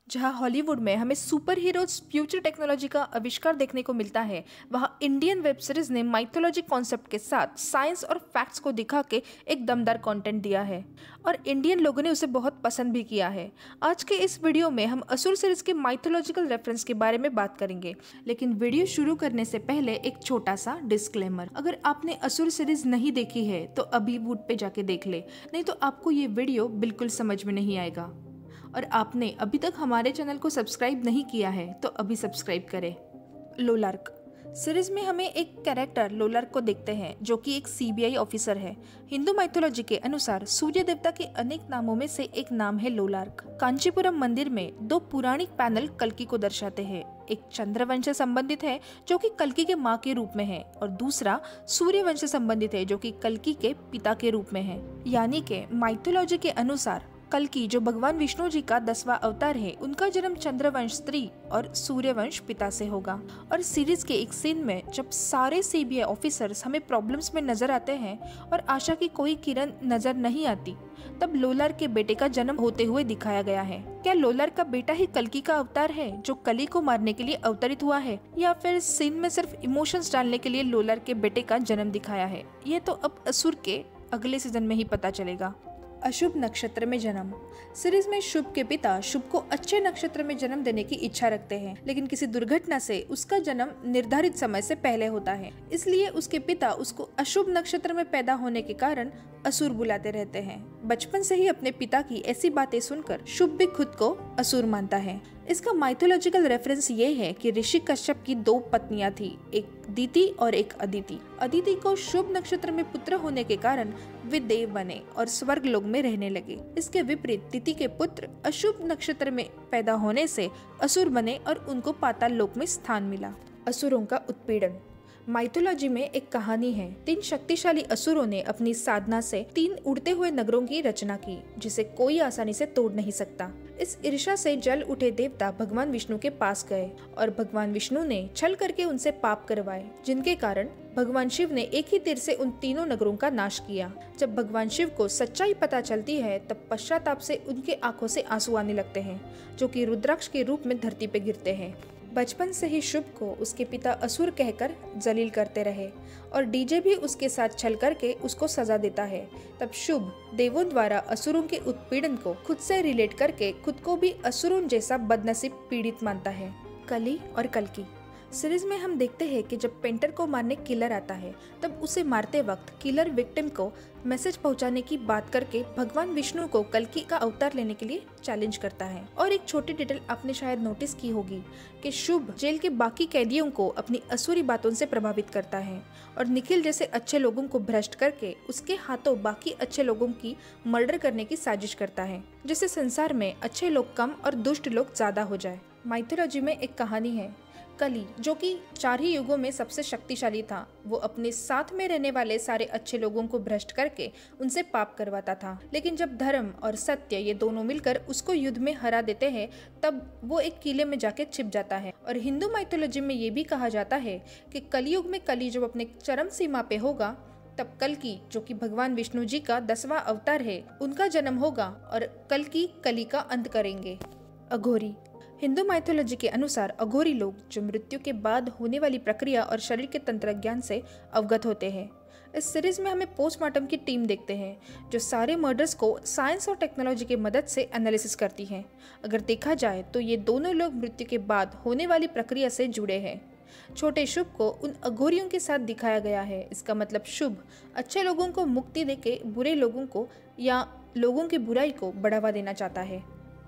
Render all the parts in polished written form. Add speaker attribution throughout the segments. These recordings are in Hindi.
Speaker 1: जहां हॉलीवुड में हमें सुपर हीरोज फ्यूचर टेक्नोलॉजी का आविष्कार देखने को मिलता है, वहां इंडियन वेब सीरीज ने माइथोलॉजी कॉन्सेप्ट के साथ साइंस और फैक्ट्स को दिखा के एक दमदार कंटेंट दिया है और इंडियन लोगों ने उसे बहुत पसंद भी किया है। आज के इस वीडियो में हम असुर सीरीज के माइथोलॉजिकल रेफरेंस के बारे में बात करेंगे, लेकिन वीडियो शुरू करने से पहले एक छोटा सा डिस्क्लेमर। अगर आपने असुर सीरीज नहीं देखी है तो अभी वूट पे जाके देख ले, नहीं तो आपको ये वीडियो बिल्कुल समझ में नहीं आएगा। और आपने अभी तक हमारे चैनल को सब्सक्राइब नहीं किया है तो अभी सब्सक्राइब करें। लोलार्क सीरीज में हमें एक कैरेक्टर लोलार्क को देखते हैं जो कि एक सीबीआई ऑफिसर है। हिंदू माइथोलॉजी के अनुसार सूर्य देवता के अनेक नामों में से एक नाम है लोलार्क। कांचीपुरम मंदिर में दो पुराणिक पैनल कल्कि को दर्शाते हैं। एक चंद्रवंश से संबंधित है जो कि कल्कि के माँ के रूप में है और दूसरा सूर्यवंश से संबंधित है जो कि कल्कि के पिता के रूप में है। यानी कि माइथोलॉजी के अनुसार कल्कि जो भगवान विष्णु जी का 10वां अवतार है, उनका जन्म चंद्रवंश स्त्री और सूर्यवंश पिता से होगा। और सीरीज के एक सीन में जब सारे सीबीआई ऑफिसर्स हमें प्रॉब्लम्स में नजर आते हैं और आशा की कोई किरण नजर नहीं आती, तब लोलार्क के बेटे का जन्म होते हुए दिखाया गया है। क्या लोलार्क का बेटा ही कल्कि का अवतार है जो कली को मारने के लिए अवतरित हुआ है, या फिर सीन में सिर्फ इमोशंस डालने के लिए लोलार्क के बेटे का जन्म दिखाया है? ये तो अब असुर के अगले सीजन में ही पता चलेगा। अशुभ नक्षत्र में जन्म सीरीज में शुभ के पिता शुभ को अच्छे नक्षत्र में जन्म देने की इच्छा रखते हैं, लेकिन किसी दुर्घटना से उसका जन्म निर्धारित समय से पहले होता है। इसलिए उसके पिता उसको अशुभ नक्षत्र में पैदा होने के कारण असुर बुलाते रहते हैं। बचपन से ही अपने पिता की ऐसी बातें सुनकर शुभ भी खुद को असुर मानता है। इसका माइथोलॉजिकल रेफरेंस ये है कि ऋषि कश्यप की दो पत्नियां थी, एक दीति और एक अदिति। अदिति को शुभ नक्षत्र में पुत्र होने के कारण वे देव बने और स्वर्ग लोक में रहने लगे। इसके विपरीत दीति के पुत्र अशुभ नक्षत्र में पैदा होने से असुर बने और उनको पाताल लोक में स्थान मिला। असुरों का उत्पीड़न माइथोलॉजी में एक कहानी है। 3 शक्तिशाली असुरों ने अपनी साधना से 3 उड़ते हुए नगरों की रचना की जिसे कोई आसानी से तोड़ नहीं सकता। इस ईर्ष्या से जल उठे देवता भगवान विष्णु के पास गए और भगवान विष्णु ने छल करके उनसे पाप करवाए, जिनके कारण भगवान शिव ने एक ही तीर से उन तीनों नगरों का नाश किया। जब भगवान शिव को सच्चाई पता चलती है तब पश्चाताप से उनके आंखों से आंसू आने लगते हैं, जो कि रुद्राक्ष के रूप में धरती पे गिरते हैं। बचपन से ही शुभ को उसके पिता असुर कहकर जलील करते रहे और डीजे भी उसके साथ छल करके उसको सजा देता है। तब शुभ देवों द्वारा असुरों के उत्पीड़न को खुद से रिलेट करके खुद को भी असुरों जैसा बदनसीब पीड़ित मानता है। कली और कल्कि सीरीज में हम देखते हैं कि जब पेंटर को मारने किलर आता है, तब उसे मारते वक्त किलर विक्टिम को मैसेज पहुंचाने की बात करके भगवान विष्णु को कल्कि का अवतार लेने के लिए चैलेंज करता है। और एक छोटी डिटेल आपने शायद नोटिस की होगी कि शुभ जेल के बाकी कैदियों को अपनी असुरी बातों से प्रभावित करता है और निखिल जैसे अच्छे लोगों को भ्रष्ट करके उसके हाथों बाकी अच्छे लोगों की मर्डर करने की साजिश करता है, जिससे संसार में अच्छे लोग कम और दुष्ट लोग ज्यादा हो जाए। माइथोलॉजी में एक कहानी है। कली, जो कि 4 ही युगों में सबसे शक्तिशाली था, वो अपने साथ में रहने वाले सारे अच्छे लोगों को भ्रष्ट करके उनसे पाप करवाता था। लेकिन जब धर्म और सत्य ये दोनों मिलकर उसको युद्ध में हरा देते हैं, तब वो एक किले में जाके छिप जाता है। और हिंदू माइथोलॉजी में ये भी कहा जाता है कि कलयुग में कली जब अपने चरम सीमा पे होगा, तब कल्कि, जो कि भगवान विष्णु जी का 10वां अवतार है, उनका जन्म होगा और कल्कि कली का अंत करेंगे। अघोरी हिंदू माइथोलॉजी के अनुसार अघोरी लोग जो मृत्यु के बाद होने वाली प्रक्रिया और शरीर के तंत्र ज्ञान से अवगत होते हैं। इस सीरीज में हमें पोस्टमार्टम की टीम देखते हैं जो सारे मर्डर्स को साइंस और टेक्नोलॉजी की मदद से एनालिसिस करती है। अगर देखा जाए तो ये दोनों लोग मृत्यु के बाद होने वाली प्रक्रिया से जुड़े हैं। छोटे शुभ को उन अघोरियों के साथ दिखाया गया है। इसका मतलब शुभ अच्छे लोगों को मुक्ति देके बुरे लोगों को या लोगों की बुराई को बढ़ावा देना चाहता है।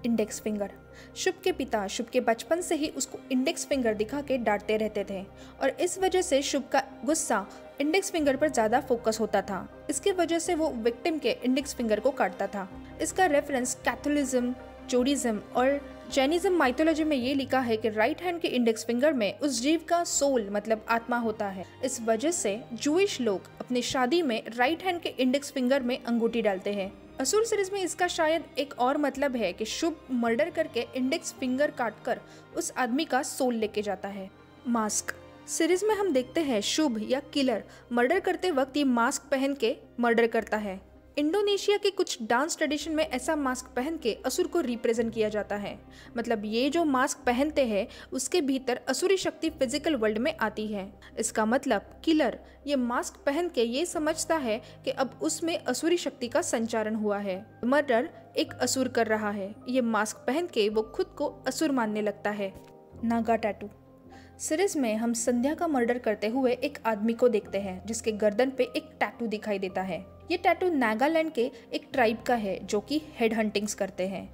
Speaker 1: इंडेक्स फिंगर शुभ के पिता शुभ के बचपन से ही उसको इंडेक्स फिंगर दिखा के डांटते रहते थे और इस वजह से शुभ का गुस्सा इंडेक्स फिंगर पर ज्यादा फोकस होता था। इसकी वजह से वो विक्टिम के इंडेक्स फिंगर को काटता था। इसका रेफरेंस कैथोलिज्म, जोडिज्म और जैनिज्म माइथोलॉजी में ये लिखा है कि राइट हैंड के इंडेक्स फिंगर में उस जीव का सोल मतलब आत्मा होता है। इस वजह से जूइश लोग अपनी शादी में राइट हैंड के इंडेक्स फिंगर में अंगूठी डालते हैं। असुर सीरीज में इसका शायद एक और मतलब है कि शुभ मर्डर करके इंडेक्स फिंगर काटकर उस आदमी का सोल लेके जाता है। मास्क सीरीज में हम देखते हैं शुभ या किलर मर्डर करते वक्त ये मास्क पहन के मर्डर करता है। इंडोनेशिया के कुछ डांस ट्रेडिशन में ऐसा मास्क पहन के असुर को रिप्रेजेंट किया जाता है। मतलब ये जो मास्क पहनते हैं उसके भीतर असुरी शक्ति फिजिकल वर्ल्ड में आती है। इसका मतलब किलर ये मास्क पहन के ये समझता है कि अब उसमें असुरी शक्ति का संचारण हुआ है। मर्डर एक असुर कर रहा है। ये मास्क पहन के वो खुद को असुर मानने लगता है। नागा टैटू। सीरीज में हम संध्या का मर्डर करते हुए एक आदमी को देखते हैं जिसके गर्दन पे एक टैटू दिखाई देता है। ये टैटू नागालैंड के एक ट्राइब का है जो कि हेड हंटिंग्स करते हैं।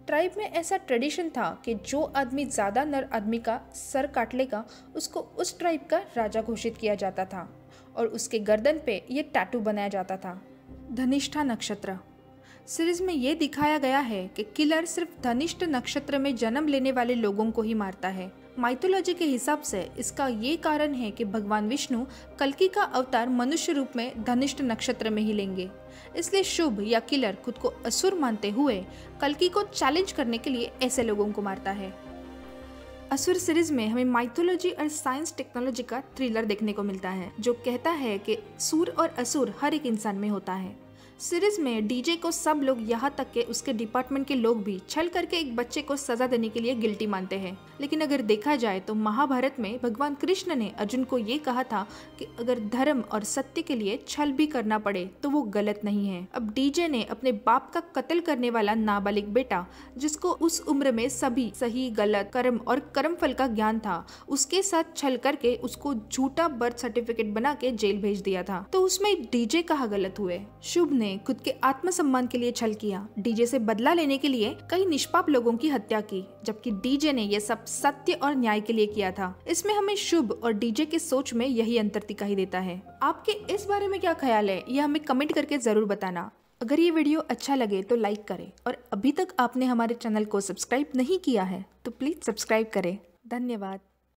Speaker 1: ट्राइब में ऐसा ट्रेडिशन था कि जो आदमी ज़्यादा नर आदमी का सर काट लेगा उसको उस ट्राइब का राजा घोषित किया जाता था और उसके गर्दन पे ये टैटू बनाया जाता था। धनिष्ठा नक्षत्र। सीरीज में ये दिखाया गया है कि किलर सिर्फ धनिष्ठ नक्षत्र में जन्म लेने वाले लोगों को ही मारता है। माइथोलॉजी के हिसाब से इसका ये कारण है कि भगवान विष्णु कल्कि का अवतार मनुष्य रूप में धनिष्ठ नक्षत्र में ही लेंगे। इसलिए शुभ या किलर खुद को असुर मानते हुए कल्कि को चैलेंज करने के लिए ऐसे लोगों को मारता है। असुर सीरीज में हमें माइथोलॉजी और साइंस टेक्नोलॉजी का थ्रिलर देखने को मिलता है जो कहता है कि सूर और असुर हर एक इंसान में होता है। सीरीज में डीजे को सब लोग यहाँ तक के उसके डिपार्टमेंट के लोग भी छल करके एक बच्चे को सजा देने के लिए गिल्टी मानते हैं। लेकिन अगर देखा जाए तो महाभारत में भगवान कृष्ण ने अर्जुन को ये कहा था कि अगर धर्म और सत्य के लिए छल भी करना पड़े तो वो गलत नहीं है। अब डीजे ने अपने बाप का कत्ल करने वाला नाबालिग बेटा जिसको उस उम्र में सभी सही गलत कर्म और कर्म फल का ज्ञान था उसके साथ छल करके उसको झूठा बर्थ सर्टिफिकेट बना के जेल भेज दिया था। तो उसमें डीजे कहाँ गलत हुए? शुभ ने खुद के आत्मसम्मान के लिए छल किया, डीजे से बदला लेने के लिए कई निष्पाप लोगों की हत्या की, जबकि डीजे ने यह सब सत्य और न्याय के लिए किया था। इसमें हमें शुभ और डीजे के सोच में यही अंतर दिखाई देता है। आपके इस बारे में क्या ख्याल है यह हमें कमेंट करके जरूर बताना। अगर ये वीडियो अच्छा लगे तो लाइक करें और अभी तक आपने हमारे चैनल को सब्सक्राइब नहीं किया है तो प्लीज सब्सक्राइब करें। धन्यवाद।